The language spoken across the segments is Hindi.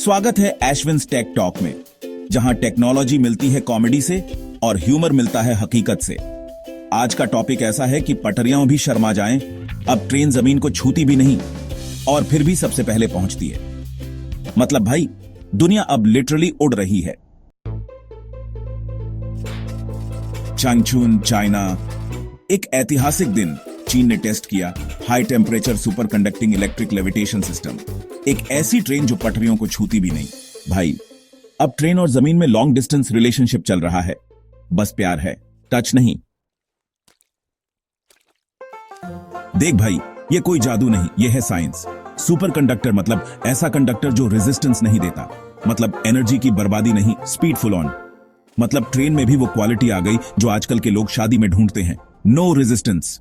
स्वागत है एशविन्स टेक टॉक में, जहां टेक्नोलॉजी मिलती है कॉमेडी से और ह्यूमर मिलता है हकीकत से। आज का टॉपिक ऐसा है कि पटरियां भी शर्मा जाएं, अब ट्रेन जमीन को छूती भी नहीं और फिर भी सबसे पहले पहुंचती है। मतलब भाई, दुनिया अब लिटरली उड़ रही है। चंगचून, चाइना। एक ऐतिहासिक दिन चीन ने टेस्ट किया high temperature super conducting electric levitation system, एक ऐसी ट्रेन जो पटरियों को छूती भी नहीं। भाई, अब ट्रेन और जमीन में लॉन्ग डिस्टेंस रिलेशनशिप चल रहा है, बस प्यार है, टच नहीं। देख भाई, ये कोई जादू नहीं, ये है साइंस। सुपर कंडक्टर मतलब ऐसा कंडक्टर जो रेजिस्टेंस नहीं देता, मतलब एनर्जी की बर्बादी नहीं, स्पीड फुल ऑन। मतलब ट्रेन में भी वो क्वालिटी आ गई जो आजकल के लोग शादी में ढूंढते हैं, नो रेजिस्टेंस।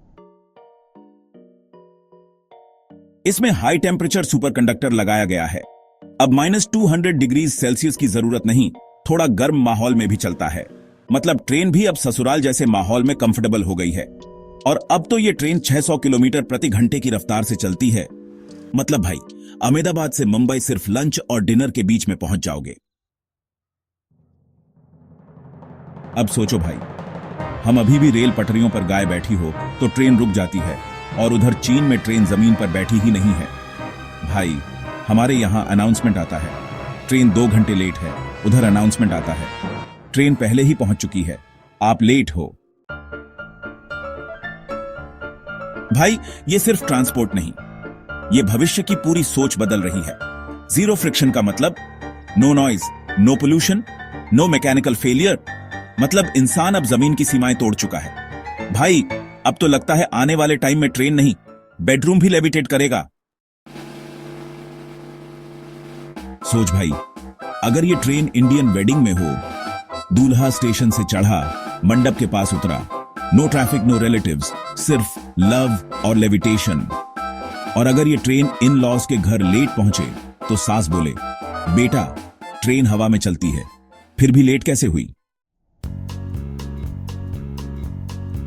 इसमें हाई टेम्परेचर सुपर कंडक्टर लगाया गया है। अब -200 डिग्री सेल्सियस की जरूरत नहीं, थोड़ा गर्म माहौल में भी चलता है। मतलब ट्रेन भी अब ससुराल जैसे माहौल में कंफर्टेबल हो गई है। और अब तो ये ट्रेन 600 किलोमीटर प्रति घंटे की रफ्तार से चलती है। मतलब भाई, अहमदाबाद से मुंबई सिर्फ लंच और डिनर के बीच में पहुंच जाओगे। अब सोचो भाई, हम अभी भी रेल पटरियों पर गाय बैठी हो तो ट्रेन रुक जाती है, और उधर चीन में ट्रेन जमीन पर बैठी ही नहीं है। भाई, हमारे यहां अनाउंसमेंट आता है ट्रेन 2 घंटे लेट है, उधर अनाउंसमेंट आता है ट्रेन पहले ही पहुंच चुकी है, आप लेट हो। भाई, ये सिर्फ ट्रांसपोर्ट नहीं, ये भविष्य की पूरी सोच बदल रही है। जीरो फ्रिक्शन का मतलब no noise, no pollution, no mechanical failure. मतलब इंसान अब जमीन की सीमाएं तोड़ चुका है। भाई, अब तो लगता है आने वाले टाइम में ट्रेन नहीं, बेडरूम भी लेविटेट करेगा। सोच भाई, अगर ये ट्रेन इंडियन वेडिंग में हो, दूल्हा स्टेशन से चढ़ा, मंडप के पास उतरा, नो ट्रैफिक, नो रिलेटिव्स, सिर्फ लव और लेविटेशन। और अगर ये ट्रेन इन लॉज के घर लेट पहुंचे तो सास बोले, बेटा ट्रेन हवा में चलती है, फिर भी लेट कैसे हुई?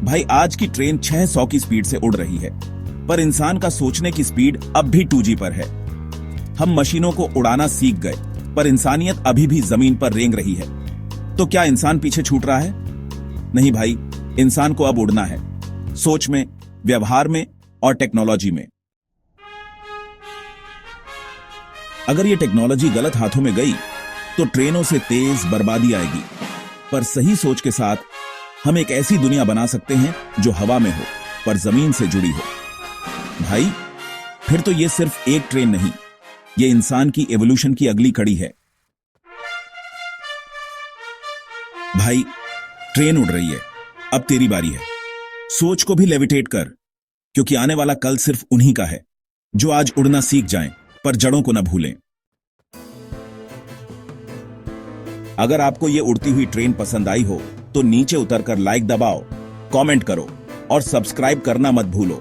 भाई, आज की ट्रेन 600 की स्पीड से उड़ रही है, पर इंसान का सोचने की स्पीड अब भी 2G पर है। हम मशीनों को उड़ाना सीख गए, पर इंसानियत अभी भी जमीन पर रेंग रही है। तो क्या इंसान पीछे छूट रहा है? नहीं भाई, इंसान को अब उड़ना है, सोच में, व्यवहार में और टेक्नोलॉजी में। अगर ये टेक्नोलॉजी गलत हाथों में गई तो ट्रेनों से तेज बर्बादी आएगी, पर सही सोच के साथ हम एक ऐसी दुनिया बना सकते हैं जो हवा में हो पर जमीन से जुड़ी हो। भाई, फिर तो ये सिर्फ एक ट्रेन नहीं, ये इंसान की एवोल्यूशन की अगली कड़ी है। भाई, ट्रेन उड़ रही है, अब तेरी बारी है। सोच को भी लेविटेट कर, क्योंकि आने वाला कल सिर्फ उन्हीं का है जो आज उड़ना सीख जाएं, पर जड़ों को न भूलें। अगर आपको ये उड़ती हुई ट्रेन पसंद आई हो तो नीचे उतरकर लाइक दबाओ, कमेंट करो और सब्सक्राइब करना मत भूलो,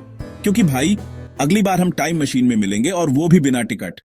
क्योंकि भाई, अगली बार हम टाइम मशीन में मिलेंगे और वो भी बिना टिकट।